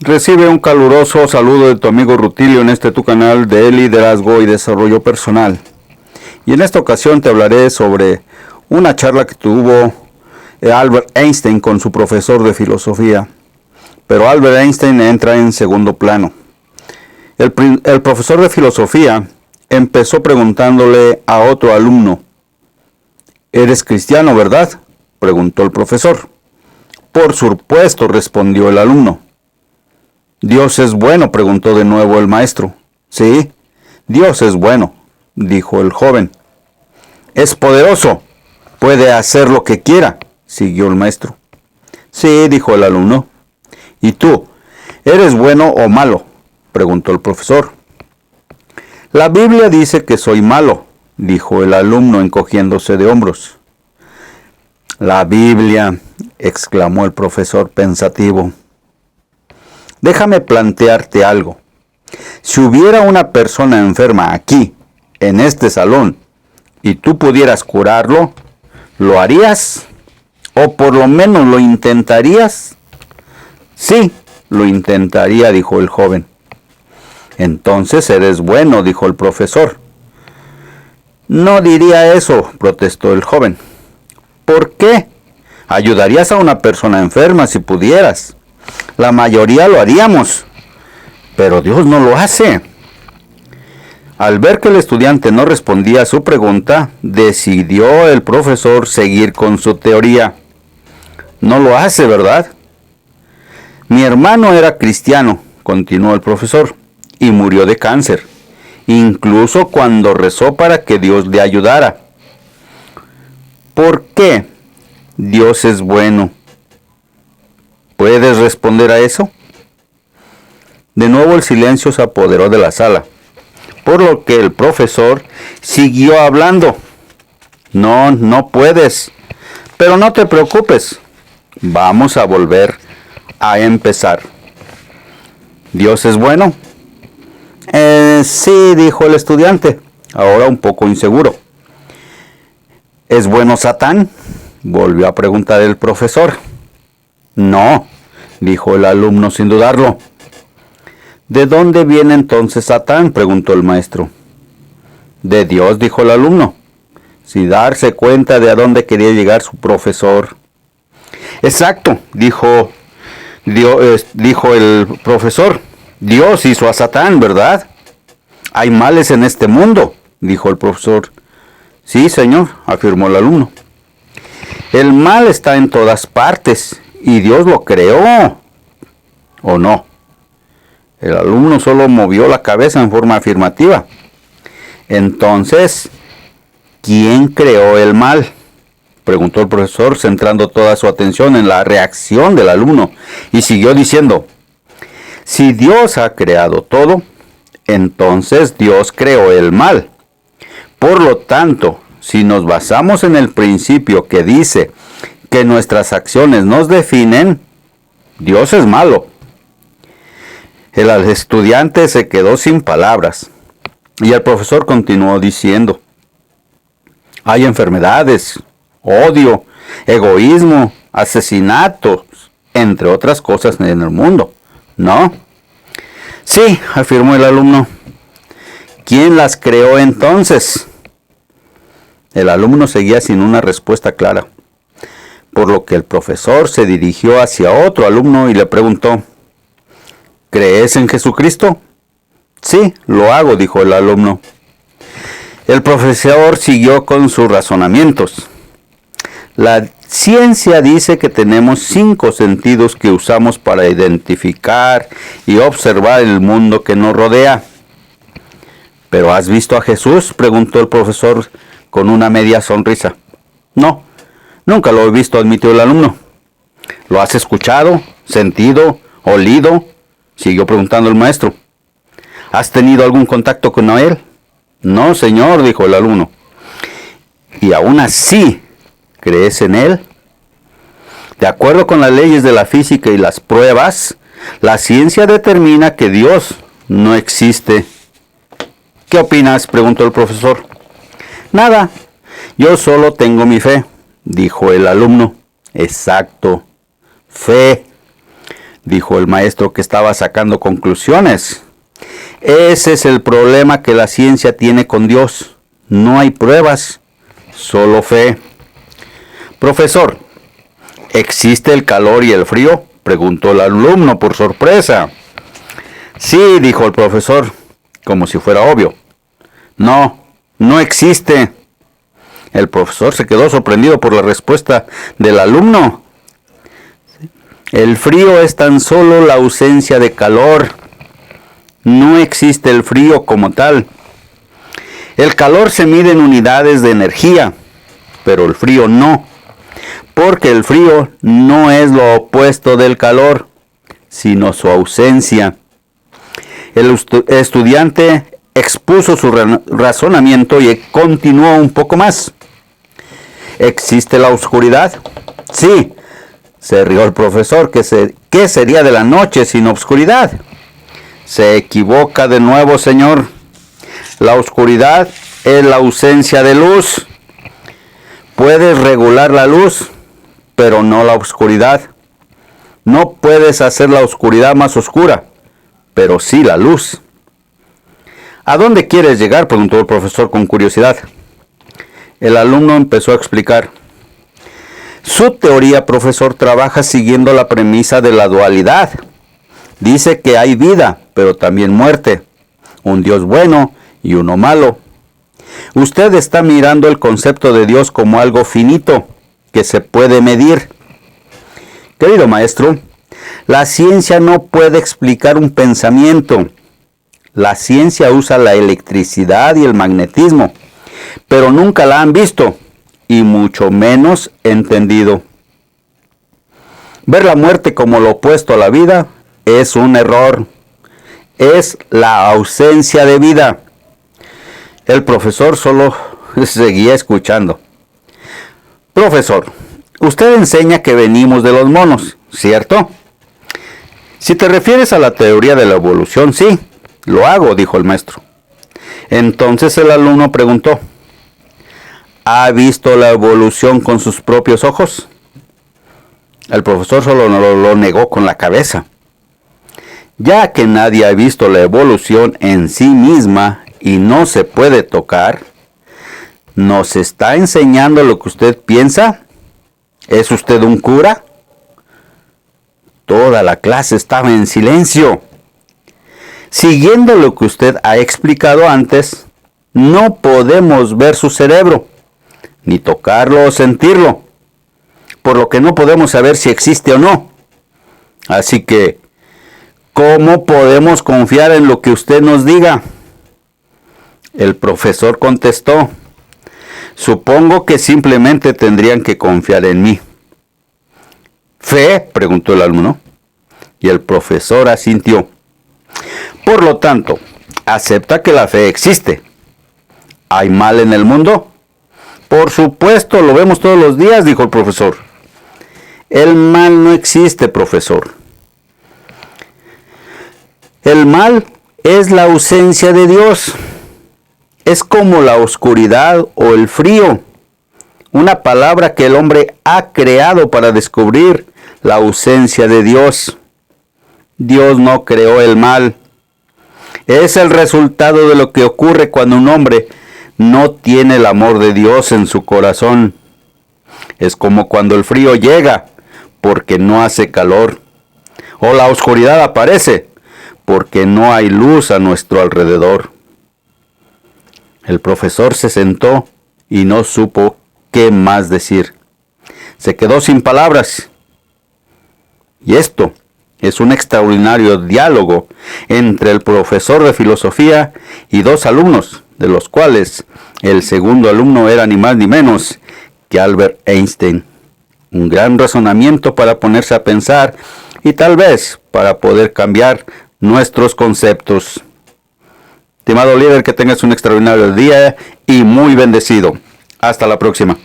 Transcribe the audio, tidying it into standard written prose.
Recibe un caluroso saludo de tu amigo Rutilio en tu canal de liderazgo y desarrollo personal. Y en esta ocasión te hablaré sobre una charla que tuvo Albert Einstein con su profesor de filosofía. Pero Albert Einstein entra en segundo plano. El profesor de filosofía empezó preguntándole a otro alumno: ¿eres cristiano, verdad?, preguntó el profesor. Por supuesto, respondió el alumno. ¿Dios es bueno?, preguntó de nuevo el maestro. Sí, Dios es bueno, dijo el joven. Es poderoso, puede hacer lo que quiera, siguió el maestro. Sí, dijo el alumno. ¿Y tú, eres bueno o malo?, preguntó el profesor. La Biblia dice que soy malo, dijo el alumno encogiéndose de hombros. La Biblia, exclamó el profesor pensativo. Déjame plantearte algo. Si hubiera una persona enferma aquí, en este salón, y tú pudieras curarlo, ¿lo harías? ¿O por lo menos lo intentarías? Sí, lo intentaría, dijo el joven. Entonces eres bueno, dijo el profesor. No diría eso, protestó el joven. ¿Por qué? Ayudarías a una persona enferma si pudieras. La mayoría lo haríamos, pero Dios no lo hace. Al ver que el estudiante no respondía a su pregunta, decidió el profesor seguir con su teoría. No lo hace, ¿verdad? Mi hermano era cristiano, continuó el profesor, y murió de cáncer, incluso cuando rezó para que Dios le ayudara. ¿Por qué? Dios es bueno. ¿Puedes responder a eso? De nuevo el silencio se apoderó de la sala, por lo que el profesor siguió hablando. No, no puedes. Pero no te preocupes. Vamos a volver a empezar. ¿Dios es bueno? Sí, dijo el estudiante, ahora un poco inseguro. ¿Es bueno Satán?, volvió a preguntar el profesor. No, dijo el alumno sin dudarlo. ¿De dónde viene entonces Satán?, preguntó el maestro. De Dios, dijo el alumno, sin darse cuenta de a dónde quería llegar su profesor. Exacto, dijo el profesor. Dios hizo a Satán, ¿verdad? Hay males en este mundo, dijo el profesor. Sí, señor, afirmó el alumno. El mal está en todas partes y Dios lo creó, ¿o no? El alumno solo movió la cabeza en forma afirmativa. Entonces, ¿quién creó el mal?, preguntó el profesor, centrando toda su atención en la reacción del alumno, y siguió diciendo: si Dios ha creado todo, entonces Dios creó el mal. Por lo tanto, si nos basamos en el principio que dice que nuestras acciones nos definen, Dios es malo. El estudiante se quedó sin palabras y el profesor continuó diciendo: hay enfermedades, odio, egoísmo, asesinatos, entre otras cosas en el mundo, ¿no? Sí, afirmó el alumno. ¿Quién las creó entonces? El alumno seguía sin una respuesta clara, por lo que el profesor se dirigió hacia otro alumno y le preguntó: ¿crees en Jesucristo? Sí, lo hago, dijo el alumno. El profesor siguió con sus razonamientos. La ciencia dice que tenemos 5 sentidos que usamos para identificar y observar el mundo que nos rodea. ¿Pero has visto a Jesús?, preguntó el profesor con una media sonrisa. No, nunca lo he visto, admitió el alumno. ¿Lo has escuchado, sentido, olido?, siguió preguntando el maestro. ¿Has tenido algún contacto con él? No, señor, dijo el alumno. ¿Y aún así crees en él? De acuerdo con las leyes de la física y las pruebas, la ciencia determina que Dios no existe. ¿Qué opinas?, preguntó el profesor. Nada, yo solo tengo mi fe, dijo el alumno. Exacto, fe. dijo el maestro, que estaba sacando conclusiones. Ese es el problema que la ciencia tiene con Dios. No hay pruebas, solo fe. Profesor, ¿existe el calor y el frío?, preguntó el alumno por sorpresa. Sí, dijo el profesor, como si fuera obvio. No, no existe. El profesor se quedó sorprendido por la respuesta del alumno. El frío es tan solo la ausencia de calor. No existe el frío como tal. El calor se mide en unidades de energía, pero el frío no, porque el frío no es lo opuesto del calor, sino su ausencia. El estudiante expuso su razonamiento y continuó un poco más. ¿Existe la oscuridad? Sí, se rió el profesor. ¿Qué sería de la noche sin oscuridad? Se equivoca de nuevo, señor. La oscuridad es la ausencia de luz. Puedes regular la luz, pero no la oscuridad. No puedes hacer la oscuridad más oscura, pero sí la luz. ¿A dónde quieres llegar?, preguntó el profesor con curiosidad. El alumno empezó a explicar. Su teoría, profesor, trabaja siguiendo la premisa de la dualidad. Dice que hay vida, pero también muerte. Un Dios bueno y uno malo. Usted está mirando el concepto de Dios como algo finito, que se puede medir. Querido maestro, la ciencia no puede explicar un pensamiento. La ciencia usa la electricidad y el magnetismo, pero nunca la han visto, y mucho menos entendido. Ver la muerte como lo opuesto a la vida es un error. Es la ausencia de vida. El profesor solo seguía escuchando. Profesor, usted enseña que venimos de los monos, ¿cierto? Si te refieres a la teoría de la evolución, sí, lo hago, dijo el maestro. Entonces el alumno preguntó, ¿ha visto la evolución con sus propios ojos? El profesor solo lo negó con la cabeza. Ya que nadie ha visto la evolución en sí misma y no se puede tocar, ¿nos está enseñando lo que usted piensa? ¿Es usted un cura? Toda la clase estaba en silencio. Siguiendo lo que usted ha explicado antes, no podemos ver su cerebro, ni tocarlo o sentirlo, por lo que no podemos saber si existe o no. Así que, ¿cómo podemos confiar en lo que usted nos diga? El profesor contestó, supongo que simplemente tendrían que confiar en mí. ¿Fe?, preguntó el alumno, y el profesor asintió. Por lo tanto, acepta que la fe existe. ¿Hay mal en el mundo? Por supuesto, lo vemos todos los días, dijo el profesor. El mal no existe, profesor. El mal es la ausencia de Dios. Es como la oscuridad o el frío, una palabra que el hombre ha creado para descubrir la ausencia de Dios. Dios no creó el mal. Es el resultado de lo que ocurre cuando un hombre no tiene el amor de Dios en su corazón. Es como cuando el frío llega porque no hace calor, o la oscuridad aparece porque no hay luz a nuestro alrededor. El profesor se sentó y no supo qué más decir. Se quedó sin palabras. Y esto es un extraordinario diálogo entre el profesor de filosofía y dos alumnos, de los cuales el segundo alumno era ni más ni menos que Albert Einstein. Un gran razonamiento para ponerse a pensar y tal vez para poder cambiar nuestros conceptos. Estimado líder, que tengas un extraordinario día y muy bendecido. Hasta la próxima.